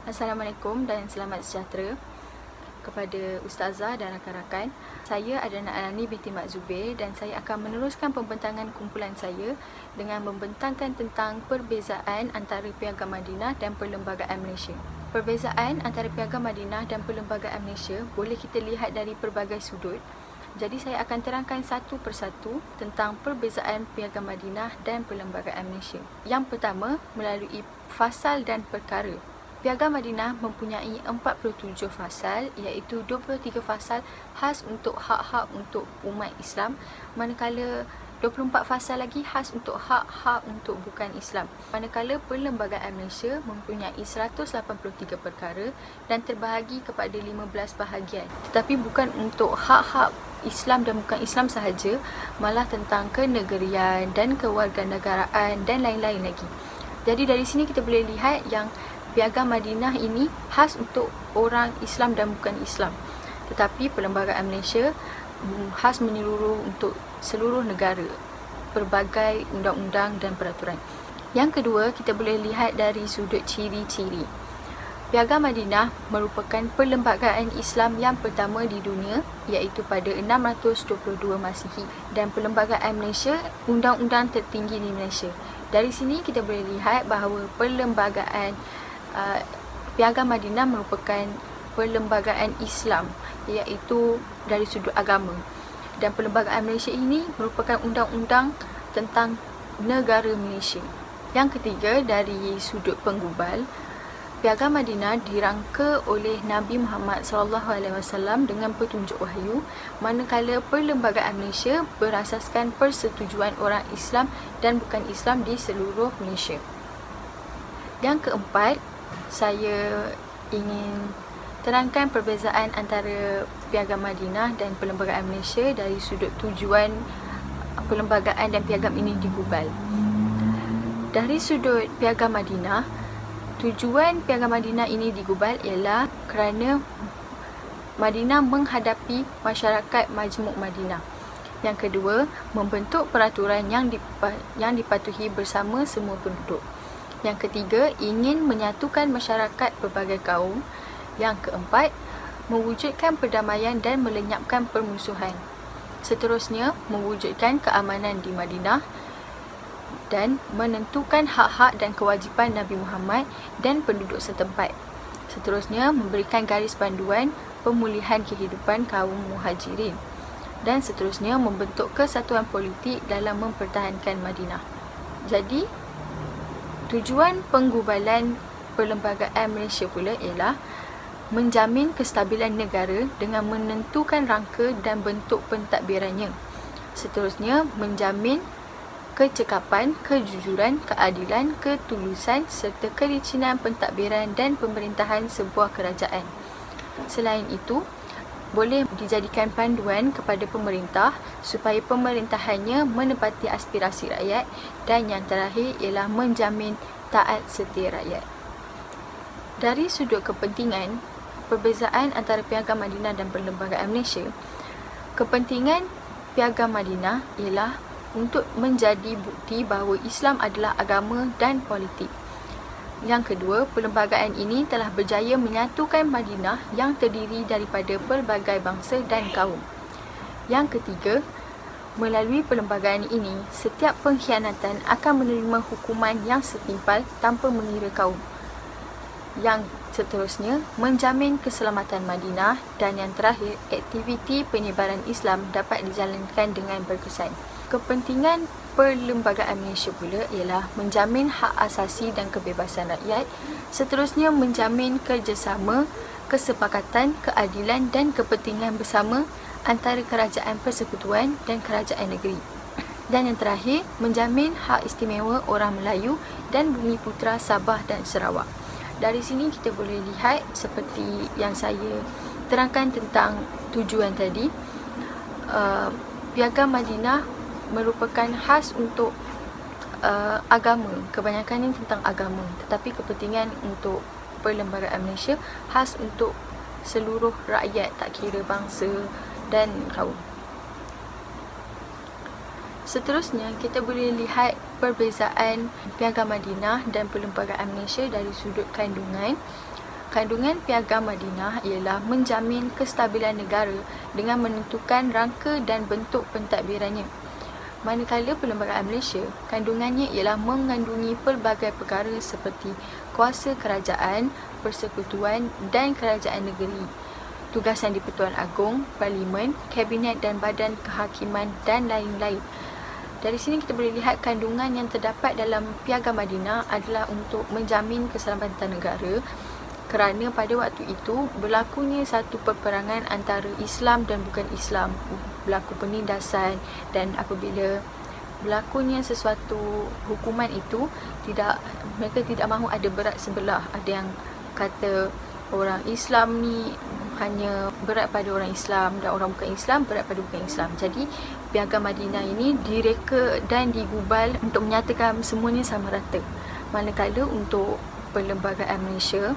Assalamualaikum dan selamat sejahtera kepada Ustazah dan rakan-rakan. Saya adalah Alani binti Mak Zubir dan saya akan meneruskan pembentangan kumpulan saya dengan membentangkan tentang perbezaan antara Piagam Madinah dan Perlembagaan Malaysia. Perbezaan antara Piagam Madinah dan Perlembagaan Malaysia boleh kita lihat dari pelbagai sudut. Jadi saya akan terangkan satu persatu tentang perbezaan Piagam Madinah dan Perlembagaan Malaysia. Yang pertama, melalui fasal dan perkara. Piagam Madinah mempunyai 47 fasal, iaitu 23 fasal khas untuk hak-hak untuk umat Islam, manakala 24 fasal lagi khas untuk hak-hak untuk bukan Islam. Manakala Perlembagaan Malaysia mempunyai 183 perkara dan terbahagi kepada 15 bahagian. Tetapi bukan untuk hak-hak Islam dan bukan Islam sahaja, malah tentang kenegerian dan kewarganegaraan dan lain-lain lagi. Jadi dari sini kita boleh lihat yang Piagam Madinah ini khas untuk orang Islam dan bukan Islam. Tetapi Perlembagaan Malaysia khas menyeluruh untuk seluruh negara, pelbagai undang-undang dan peraturan. Yang kedua, kita boleh lihat dari sudut ciri-ciri. Piagam Madinah merupakan perlembagaan Islam yang pertama di dunia, iaitu pada 622 Masihi, dan Perlembagaan Malaysia undang-undang tertinggi di Malaysia. Dari sini kita boleh lihat bahawa perlembagaan Piagam Madinah merupakan perlembagaan Islam, iaitu dari sudut agama, dan Perlembagaan Malaysia ini merupakan undang-undang tentang negara Malaysia. Yang ketiga, dari sudut penggubal, Piagam Madinah dirangka oleh Nabi Muhammad SAW dengan petunjuk wahyu, manakala Perlembagaan Malaysia berasaskan persetujuan orang Islam dan bukan Islam di seluruh Malaysia. Yang keempat, saya ingin terangkan perbezaan antara Piagam Madinah dan Perlembagaan Malaysia dari sudut tujuan perlembagaan dan piagam ini digubal. Dari sudut Piagam Madinah, tujuan Piagam Madinah ini digubal ialah kerana Madinah menghadapi masyarakat Majmuk Madinah. Yang kedua, membentuk peraturan yang dipatuhi bersama semua penduduk. Yang ketiga, ingin menyatukan masyarakat pelbagai kaum. Yang keempat, mewujudkan perdamaian dan melenyapkan permusuhan. Seterusnya, mewujudkan keamanan di Madinah dan menentukan hak-hak dan kewajipan Nabi Muhammad dan penduduk setempat. Seterusnya, memberikan garis panduan pemulihan kehidupan kaum muhajirin. Dan seterusnya, membentuk kesatuan politik dalam mempertahankan Madinah. Jadi, tujuan penggubalan Perlembagaan Malaysia pula ialah menjamin kestabilan negara dengan menentukan rangka dan bentuk pentadbirannya. Seterusnya, menjamin kecekapan, kejujuran, keadilan, ketulusan serta kelicinan pentadbiran dan pemerintahan sebuah kerajaan. Selain itu, boleh dijadikan panduan kepada pemerintah supaya pemerintahannya menepati aspirasi rakyat, dan yang terakhir ialah menjamin taat setia rakyat. Dari sudut kepentingan, perbezaan antara Piagam Madinah dan Perlembagaan Malaysia, kepentingan Piagam Madinah ialah untuk menjadi bukti bahawa Islam adalah agama dan politik. Yang kedua, perlembagaan ini telah berjaya menyatukan Madinah yang terdiri daripada pelbagai bangsa dan kaum. Yang ketiga, melalui perlembagaan ini, setiap pengkhianatan akan menerima hukuman yang setimpal tanpa mengira kaum. Yang seterusnya, menjamin keselamatan Madinah, dan yang terakhir, aktiviti penyebaran Islam dapat dijalankan dengan berkesan. Kepentingan Perlembagaan Malaysia pula ialah menjamin hak asasi dan kebebasan rakyat, seterusnya menjamin kerjasama, kesepakatan, keadilan dan kepentingan bersama antara kerajaan persekutuan dan kerajaan negeri. Dan yang terakhir, menjamin hak istimewa orang Melayu dan Bumi Putera Sabah dan Sarawak. Dari sini kita boleh lihat seperti yang saya terangkan tentang tujuan tadi. Piagam Madinah merupakan khas untuk agama, kebanyakan ini tentang agama, tetapi kepentingan untuk Perlembagaan Malaysia khas untuk seluruh rakyat, tak kira bangsa dan kaum. Seterusnya, kita boleh lihat perbezaan Piagam Madinah dan Perlembagaan Malaysia dari sudut kandungan. Kandungan Piagam Madinah ialah menjamin kestabilan negara dengan menentukan rangka dan bentuk pentadbirannya. Manakala Perlembagaan Malaysia, kandungannya ialah mengandungi pelbagai perkara seperti kuasa kerajaan, persekutuan dan kerajaan negeri, tugasan di-Pertuan Agong, Parlimen, Kabinet dan Badan Kehakiman dan lain-lain. Dari sini kita boleh lihat kandungan yang terdapat dalam Piagam Madinah adalah untuk menjamin keselamatan negara, kerana pada waktu itu berlakunya satu peperangan antara Islam dan bukan Islam, berlaku penindasan, dan apabila berlakunya sesuatu hukuman itu, mereka tidak mahu ada berat sebelah. Ada yang kata orang Islam ni hanya berat pada orang Islam dan orang bukan Islam berat pada bukan Islam. Jadi Piagam Madinah ini direka dan digubal untuk menyatakan semuanya sama rata. Manakala untuk Perlembagaan Malaysia,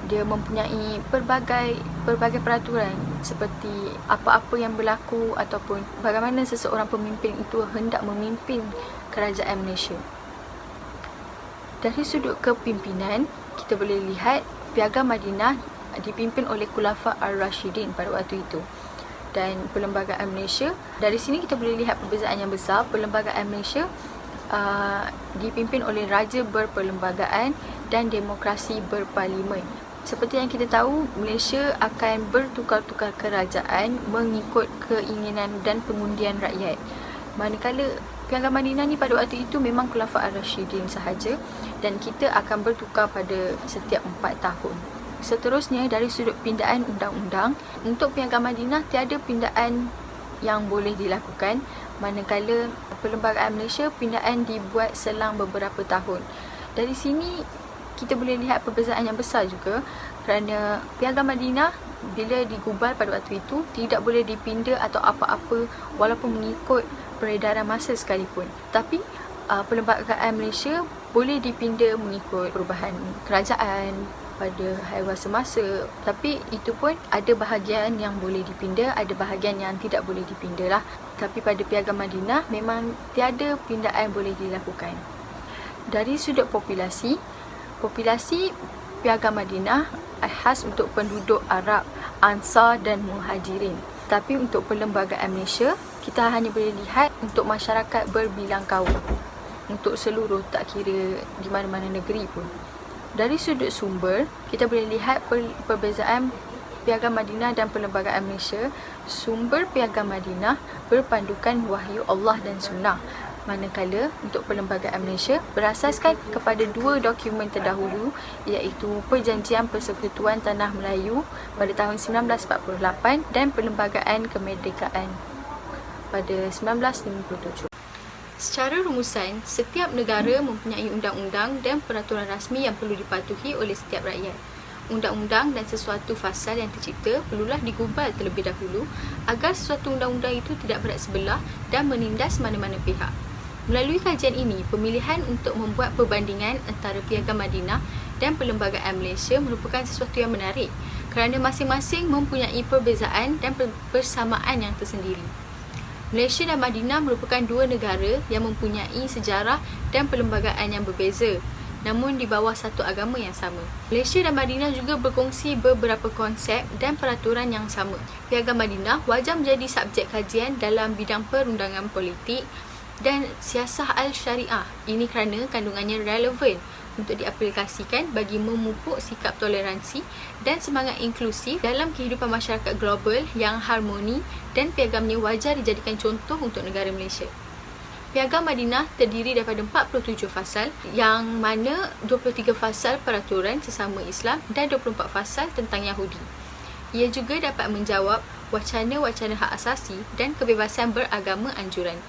dia mempunyai pelbagai peraturan seperti apa-apa yang berlaku ataupun bagaimana seseorang pemimpin itu hendak memimpin kerajaan Malaysia. Dari sudut kepimpinan, kita boleh lihat Piagam Madinah dipimpin oleh Khulafa Ar-Rashidin pada waktu itu. Dan Perlembagaan Malaysia, dari sini kita boleh lihat perbezaan yang besar. Perlembagaan Malaysia dipimpin oleh Raja Berperlembagaan dan Demokrasi Berparlimen. Seperti yang kita tahu, Malaysia akan bertukar-tukar kerajaan mengikut keinginan dan pengundian rakyat. Manakala Piagam Madinah ni pada waktu itu memang Khulafa Ar-Rashidin sahaja, dan kita akan bertukar pada setiap 4 tahun. Seterusnya, dari sudut pindaan undang-undang, untuk Piagam Madinah tiada pindaan yang boleh dilakukan, manakala Perlembagaan Malaysia pindaan dibuat selang beberapa tahun. Dari sini kita boleh lihat perbezaan yang besar juga, kerana Piagam Madinah bila digubal pada waktu itu tidak boleh dipinda atau apa-apa walaupun mengikut peredaran masa sekalipun. Tapi Perlembagaan Malaysia boleh dipinda mengikut perubahan kerajaan pada haiwan semasa. Tapi itu pun ada bahagian yang boleh dipinda, ada bahagian yang tidak boleh dipinda lah. Tapi pada Piagam Madinah memang tiada pindaan boleh dilakukan. Dari sudut populasi Piagam Madinah khas untuk penduduk Arab, Ansar dan Muhajirin. Tapi untuk Perlembagaan Malaysia, kita hanya boleh lihat untuk masyarakat berbilang kaum, untuk seluruh, tak kira di mana-mana negeri pun. Dari sudut sumber, kita boleh lihat perbezaan Piagam Madinah dan Perlembagaan Malaysia. Sumber Piagam Madinah berpandukan wahyu Allah dan sunnah, manakala untuk Perlembagaan Malaysia berasaskan kepada 2 dokumen terdahulu, iaitu Perjanjian Persekutuan Tanah Melayu pada tahun 1948 dan Perlembagaan Kemerdekaan pada 1957. Secara rumusan, setiap negara mempunyai undang-undang dan peraturan rasmi yang perlu dipatuhi oleh setiap rakyat. Undang-undang dan sesuatu fasal yang tercipta perlulah digubal terlebih dahulu agar sesuatu undang-undang itu tidak berat sebelah dan menindas mana-mana pihak. Melalui kajian ini, pemilihan untuk membuat perbandingan antara Piagam Madinah dan Perlembagaan Malaysia merupakan sesuatu yang menarik kerana masing-masing mempunyai perbezaan dan persamaan yang tersendiri. Malaysia dan Madinah merupakan 2 negara yang mempunyai sejarah dan perlembagaan yang berbeza, namun di bawah satu agama yang sama. Malaysia dan Madinah juga berkongsi beberapa konsep dan peraturan yang sama. Piagam Madinah wajar menjadi subjek kajian dalam bidang perundangan politik dan siasah al-syariah. Ini kerana kandungannya relevan untuk diaplikasikan bagi memupuk sikap toleransi dan semangat inklusif dalam kehidupan masyarakat global yang harmoni, dan piagamnya wajar dijadikan contoh untuk negara Malaysia. Piagam Madinah terdiri daripada 47 fasal, yang mana 23 fasal peraturan sesama Islam dan 24 fasal tentang Yahudi. Ia juga dapat menjawab wacana-wacana hak asasi dan kebebasan beragama anjuran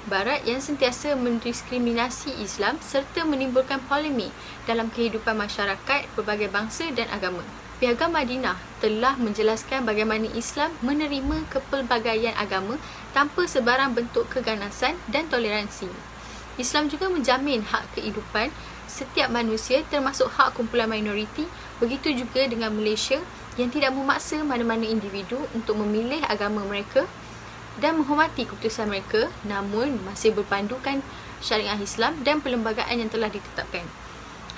Barat yang sentiasa mendiskriminasi Islam serta menimbulkan polemik dalam kehidupan masyarakat berbagai bangsa dan agama. Piagam Madinah telah menjelaskan bagaimana Islam menerima kepelbagaian agama tanpa sebarang bentuk keganasan dan toleransi. Islam juga menjamin hak kehidupan setiap manusia termasuk hak kumpulan minoriti. Begitu juga dengan Malaysia yang tidak memaksa mana-mana individu untuk memilih agama mereka dan menghormati keputusan mereka, namun masih berpandukan syariah Islam dan perlembagaan yang telah ditetapkan.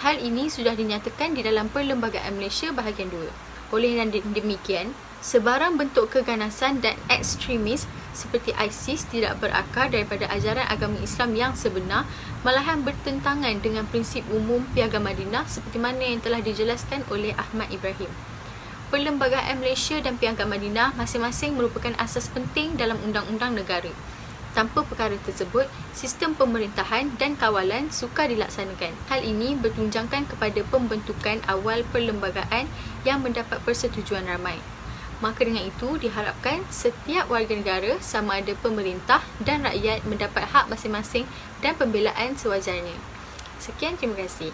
Hal ini sudah dinyatakan di dalam Perlembagaan Malaysia bahagian 2. Oleh demikian, sebarang bentuk keganasan dan ekstremis seperti ISIS tidak berakar daripada ajaran agama Islam yang sebenar, malahan bertentangan dengan prinsip umum Piagam Madinah seperti mana yang telah dijelaskan oleh Ahmad Ibrahim. Perlembagaan Malaysia dan Piagam Madinah masing-masing merupakan asas penting dalam undang-undang negara. Tanpa perkara tersebut, sistem pemerintahan dan kawalan sukar dilaksanakan. Hal ini bertunjangkan kepada pembentukan awal perlembagaan yang mendapat persetujuan ramai. Maka dengan itu, diharapkan setiap warga negara sama ada pemerintah dan rakyat mendapat hak masing-masing dan pembelaan sewajarnya. Sekian, terima kasih.